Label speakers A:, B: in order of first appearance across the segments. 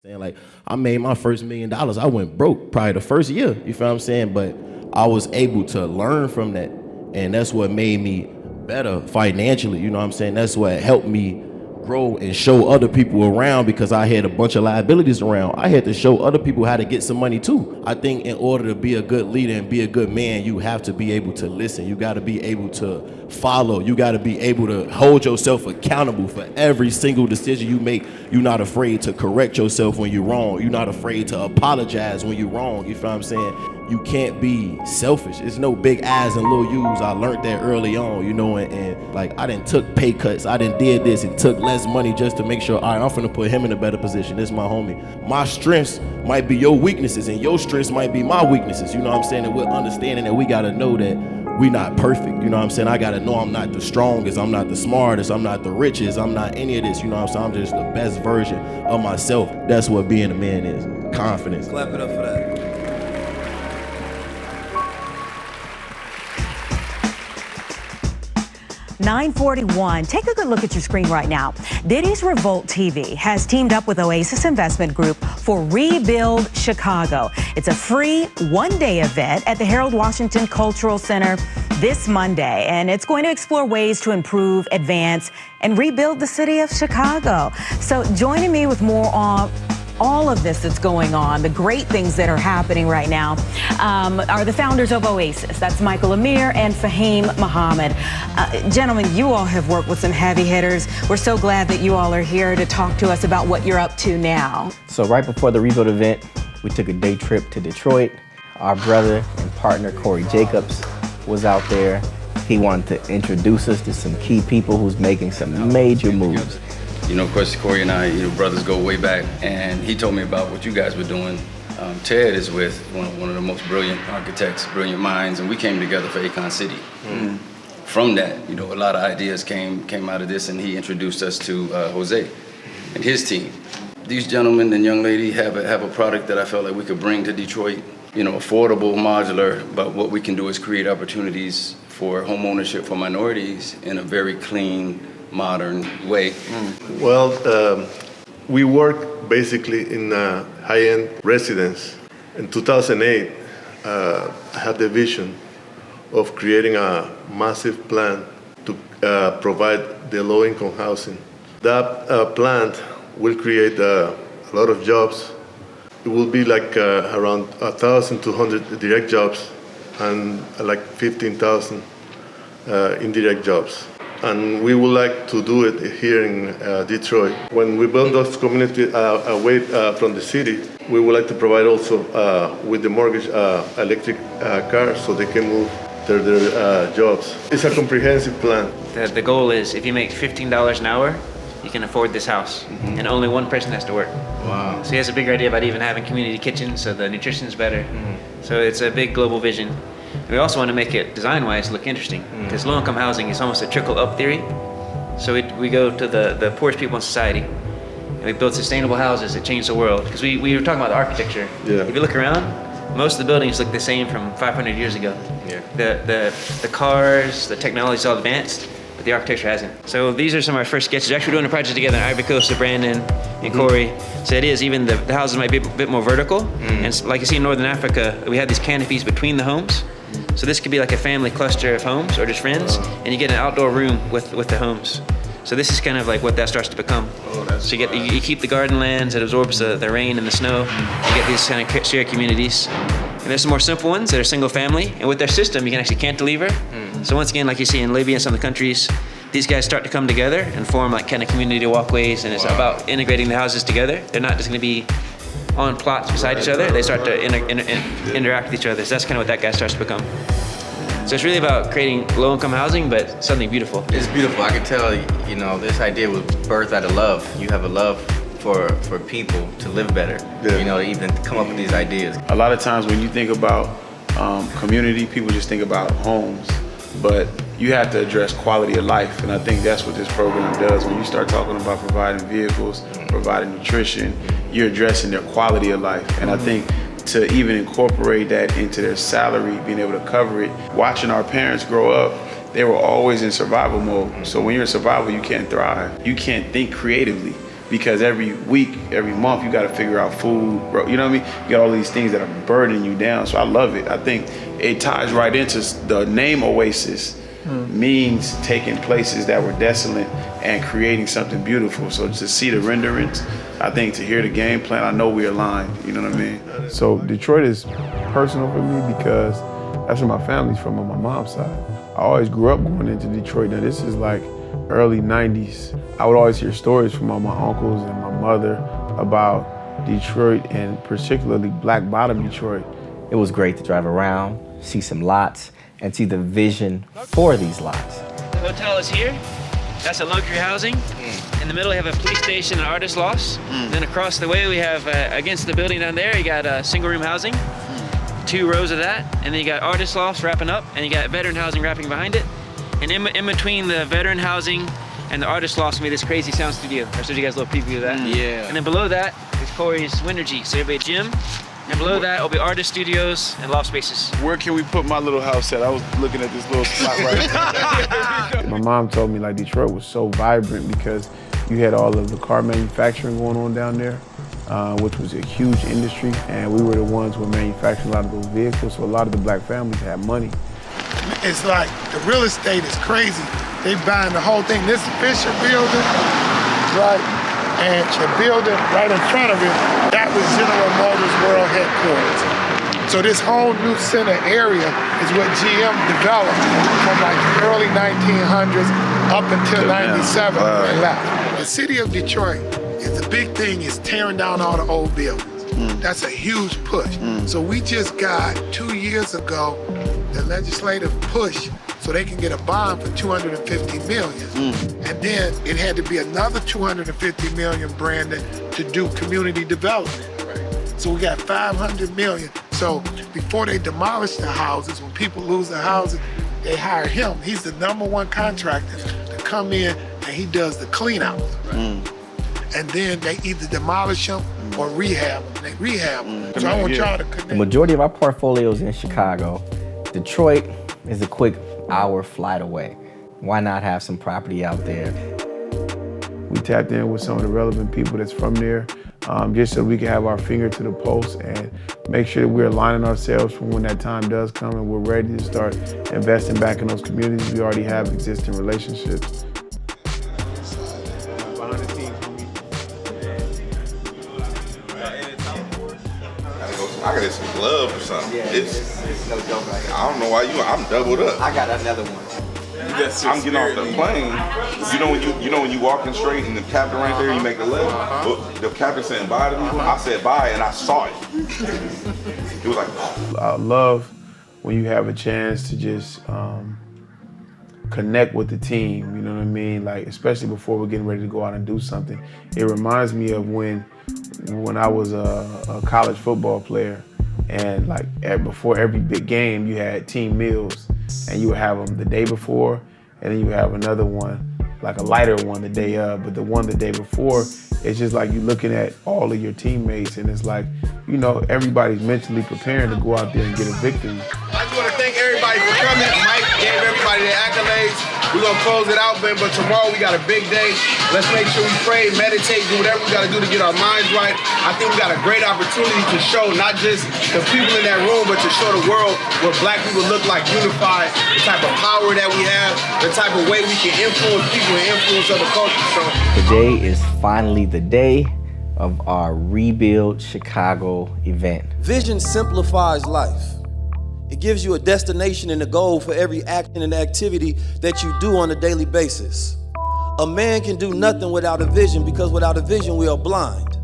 A: Saying like I made my first $1 million. I went broke probably the first year. You feel what I'm saying? But I was able to learn from that, and that's what made me better financially. You know what I'm saying? That's what helped me grow and show other people around, because I had a bunch of liabilities around. I had to show other people how to get some money too. I think in order to be a good leader and be a good man, you have to be able to listen. You got to be able to follow. You got to be able to hold yourself accountable for every single decision you make. You're not afraid to correct yourself when you're wrong. You're not afraid to apologize when you're wrong. You feel what I'm saying? You can't be selfish. It's no big I's and little U's. I learned that early on, you know, and like I done took pay cuts. I done did this and took less money just to make sure, all right, I'm finna put him in a better position. This is my homie. My strengths might be your weaknesses and your strengths might be my weaknesses. You know what I'm saying? And we're understanding that we gotta know that we not perfect. You know what I'm saying? I gotta know I'm not the strongest, I'm not the smartest, I'm not the richest, I'm not any of this. You know what I'm saying? I'm just the best version of myself. That's what being a man is. Confidence.
B: Clap it up for that.
C: 9:41. Take a good look at your screen right now. Diddy's Revolt TV has teamed up with OASIS Investment Group for Rebuild Chicago. It's a free one-day event at the Harold Washington Cultural Center this Monday, and it's going to explore ways to improve, advance, and rebuild the city of Chicago. So joining me with more on all of this that's going on, the great things that are happening right now, are the founders of OASIS. That's Michael Amir and Fahim Muhammad. Gentlemen, you all have worked with some heavy hitters. We're so glad that you all are here to talk to us about what you're up to now.
D: So right before the Rebuild event, we took a day trip to Detroit. Our brother and partner, Corey Jacobs, was out there. He wanted to introduce us to some key people who's making some major moves.
E: You know, of course, Corey and I, brothers go way back, and he told me about what you guys were doing. Ted is with one of the most brilliant architects, brilliant minds, and we came together for Akon City. Mm. From that, a lot of ideas came out of this, and he introduced us to Jose and his team. These gentlemen and young lady have a product that I felt like we could bring to Detroit. Affordable, modular, but what we can do is create opportunities for home ownership for minorities in a very clean, modern way.
F: Well, we work basically in a high-end residence. In 2008, I had the vision of creating a massive plan to provide the low-income housing. That plant will create a lot of jobs. It will be like around 1,200 direct jobs and like 15,000 indirect jobs. And we would like to do it here in Detroit. When we build those communities away from the city, we would like to provide also with the mortgage electric cars so they can move their jobs. It's a comprehensive plan.
G: The goal is if you make $15 an hour, you can afford this house, and only one person has to work.
D: Wow.
G: So he has a bigger idea about even having community kitchens so the nutrition's better. So it's a big global vision. We also want to make it design-wise look interesting, because low-income housing is almost a trickle-up theory. So we go to the poorest people in society, and we build sustainable houses that change the world. Because we were talking about the architecture.
F: Yeah.
G: If you look around, most of the buildings look the same from 500 years ago.
D: Yeah.
G: The cars, the technology's all advanced, but the architecture hasn't. So these are some of our first sketches. We're actually doing a project together in Ivory Coast with Brandon and Corey. So it is, even the houses might be a bit more vertical. And like you see in Northern Africa, we have these canopies between the homes. So this could be like a family cluster of homes or just friends, and you get an outdoor room with the homes. So this is kind of like what that starts to become. So you keep the garden lands that absorbs the rain and the snow. You get these kind of shared communities. And there's some more simple ones that are single family, and with their system you can actually cantilever. So once again, like you see in Libya and some of the countries, these guys start to come together and form like kind of community walkways, and it's about integrating the houses together. They're not just going to be on plots beside each other. They start to interact with each other. So that's kind of what that guy starts to become. So it's really about creating low-income housing, but something beautiful.
H: It's beautiful. I can tell, this idea was birthed out of love. You have a love for people to live better, to even come up with these ideas.
I: A lot of times when you think about community, people just think about homes, but you have to address quality of life, and I think that's what this program does. When you start talking about providing vehicles, providing nutrition, you're addressing their quality of life. And I think to even incorporate that into their salary, being able to cover it, watching our parents grow up, they were always in survival mode. So when you're in survival, you can't thrive. You can't think creatively. because every week, every month, you got to figure out food, bro. You know what I mean? You got all these things that are burdening you down. So I love it. I think it ties right into the name OASIS. Means taking places that were desolate and creating something beautiful. So to see the renderings, I think to hear the game plan, I know we're aligned, you know what I mean? So Detroit is personal for me because that's where my family's from on my mom's side. I always grew up going into Detroit. Now this is like early 90s. I would always hear stories from all my uncles and my mother about Detroit and particularly Black Bottom Detroit.
D: It was great to drive around, see some lots, and see the vision for these lots.
G: The hotel is here. That's a luxury housing. In the middle, we have a police station and artist lofts. Then across the way, we have, against the building down there, you got a single room housing, 2 rows of that. And then you got artist lofts wrapping up, and you got veteran housing wrapping behind it. And in between the veteran housing and the artist lofts, we made this crazy sound studio. I showed you guys a little preview of that.
H: Yeah.
G: And then below that is Corey's Wintergy. So it'll be a gym. And below that will be artist studios and loft spaces.
I: Where can we put my little house at? I was looking at this little spot right there.
B: My mom told me like Detroit was so vibrant because you had all of the car manufacturing going on down there, which was a huge industry, and we were the ones who were manufacturing a lot of those vehicles, so a lot of the black families had money.
J: It's like the real estate is crazy. They buying the whole thing. This Fisher building, right? And the building right in front of it, that was General Motors World Headquarters. So this whole new center area is what GM developed from like the early 1900s up until 97 when they left. The city of Detroit, the big thing is tearing down all the old buildings. That's a huge push. So we just got 2 years ago the legislative push so they can get a bond for $250 million. And then it had to be another $250 million, Brandon, to do community development. So we got $500 million. So before they demolish the houses, when people lose their houses, they hire him. He's the #1 contractor to come in and he does the clean out. And then they either demolish them or rehab them. They rehab them. So I want y'all to connect.
D: The majority of our portfolio is in Chicago. Detroit is a quick hour flight away. Why not have some property out there?
B: We tapped in with some of the relevant people that's from there, just so we can have our finger to the pulse and make sure that we're aligning ourselves for when that time does come and we're ready to start investing back in those communities. We already have existing relationships.
K: I got some gloves or something.
D: Yeah, it's no joke right here.
K: I don't know why I'm doubled up.
D: I got another one.
K: I'm getting off the plane. You know when you walking straight and the captain right there, you make the left. Well, the captain said bye to me. I said bye and I saw it. It was like.
B: I love when you have a chance to just connect with the team. You know what I mean? Like especially before we're getting ready to go out and do something. It reminds me of when I was a college football player, and like before every big game, you had team meals, and you would have them the day before, and then you would have another one, like a lighter one the day of, but the one the day before, it's just like you're looking at all of your teammates, and it's like, you know, everybody's mentally preparing to go out there and get a victory.
L: I just want to thank everybody for coming. Mike gave everybody their accolades. We're going to close it out, Ben, but tomorrow we got a big day. Let's make sure we pray, meditate, do whatever we got to do to get our minds right. I think we got a great opportunity to show not just the people in that room, but to show the world what black people look like unified, the type of power that we have, the type of way we can influence people and influence other cultures. So
D: today is finally the day of our Rebuild Chicago event.
M: Vision simplifies life. It gives you a destination and a goal for every action and activity that you do on a daily basis. A man can do nothing without a vision because without a vision, we are blind.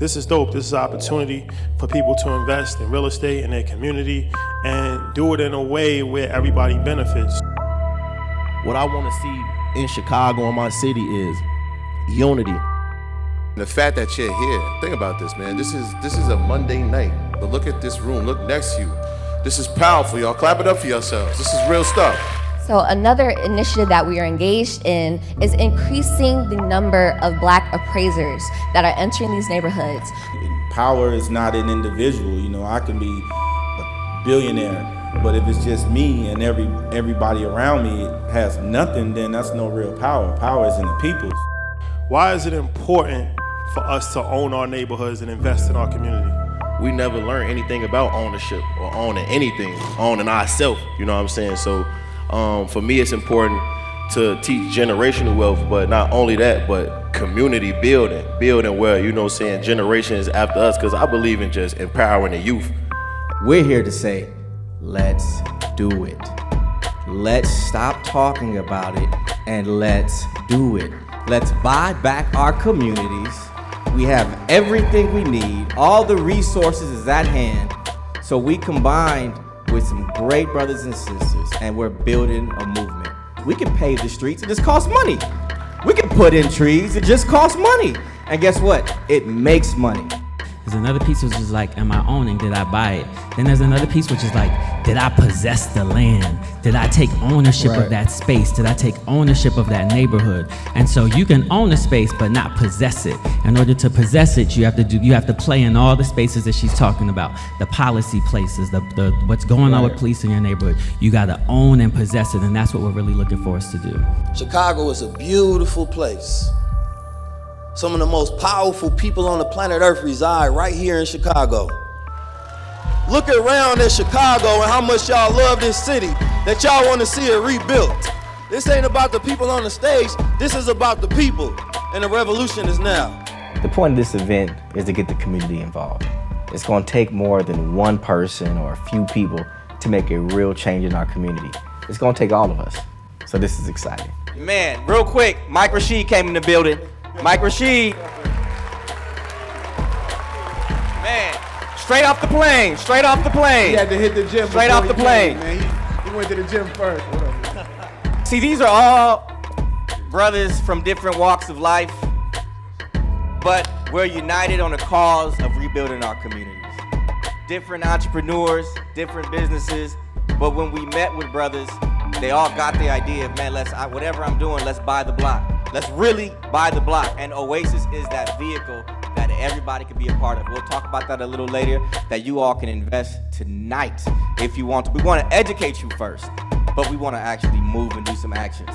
N: This is dope. This is an opportunity for people to invest in real estate in their community and do it in a way where everybody benefits.
A: What I want to see in Chicago and my city is unity.
O: The fact that you're here, think about this, man. This is a Monday night, but look at this room, look next to you. This is powerful, y'all. Clap it up for yourselves. This is real stuff.
P: So another initiative that we are engaged in is increasing the number of black appraisers that are entering these neighborhoods.
Q: Power is not an individual. You know, I can be a billionaire, but if it's just me and everybody around me has nothing, then that's no real power. Power is in the people.
N: Why is it important for us to own our neighborhoods and invest in our community?
A: We never learn anything about ownership or owning anything, owning ourselves, you know what I'm saying? So for me, it's important to teach generational wealth, but not only that, but community building where, you know what I'm saying, generations after us, because I believe in just empowering the youth.
D: We're here to say, let's do it. Let's stop talking about it and let's do it. Let's buy back our communities. We have everything we need. All the resources is at hand. So we combined with some great brothers and sisters, and we're building a movement. We can pave the streets, it just costs money. We can put in trees, it just costs money. And guess what? It makes money.
R: There's another piece which is like, am I owning? Did I buy it? Then there's another piece which is like, did I possess the land? Did I take ownership of that space? Did I take ownership of that neighborhood? And so you can own a space but not possess it. In order to possess it, you have to play in all the spaces that she's talking about, the policy places, the what's going on with police in your neighborhood. You got to own and possess it, and that's what we're really looking for us to do.
M: Chicago is a beautiful place. Some of the most powerful people on the planet Earth reside right here in Chicago. Look around at Chicago and how much y'all love this city, that y'all want to see it rebuilt. This ain't about the people on the stage, this is about the people, and the revolution is now.
D: The point of this event is to get the community involved. It's going to take more than one person or a few people to make a real change in our community. It's going to take all of us. So this is exciting. Man, real quick, Mike Rashid came in the building. Mike Rashid. Man, straight off the plane, straight off the plane.
B: He had to hit the gym.
D: Straight off the plane.
B: Man. He went to the gym first.
D: See, these are all brothers from different walks of life, but we're united on the cause of rebuilding our communities. Different entrepreneurs, different businesses, but when we met with brothers, they all got the idea of, man, whatever I'm doing, let's buy the block. Let's really buy the block. And OASIS is that vehicle that everybody can be a part of. We'll talk about that a little later, that you all can invest tonight if you want to. We want to educate you first, but we want to actually move and do some actions.